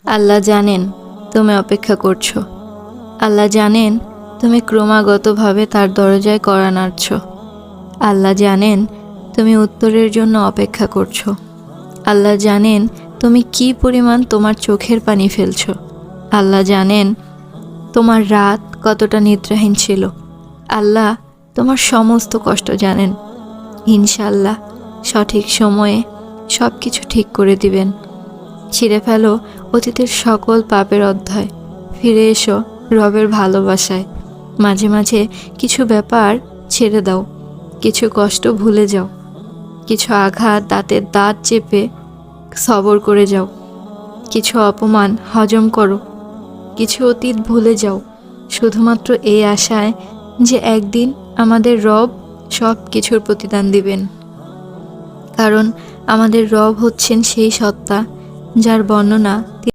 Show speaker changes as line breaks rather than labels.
আল্লাহ জানেন তুমি অপেক্ষা করছো। আল্লাহ জানেন তুমি ক্রমাগতভাবে তার দরজায় কড়া নাড়ছ। আল্লাহ জানেন তুমি উত্তরের জন্য অপেক্ষা করছো। আল্লাহ জানেন তুমি কি পরিমাণ তোমার চোখের পানি ফেলছো। আল্লাহ জানেন তোমার রাত কতটা নিদ্রাহীন ছিল। আল্লাহ তোমার সমস্ত কষ্ট জানেন। ইনশাআল্লাহ সঠিক সময়ে সব কিছু ঠিক করে দিবেন। ছিঁড়ে ফেলো অতীতের সকল পাপের অধ্যায়। ফিরে এসো রবের ভালোবাসায়। মাঝে মাঝে কিছু ব্যাপার ছেড়ে দাও, কিছু কষ্ট ভুলে যাও, কিছু আঘাত দাঁতের দাঁত চেপে সবর করে যাও, কিছু অপমান হজম করো, কিছু অতীত ভুলে যাও, শুধুমাত্র এই আশায় যে একদিন আমাদের রব সব কিছুর প্রতিদান দিবেন। কারণ আমাদের রব হচ্ছেন সেই সত্তা যার বর্ণনা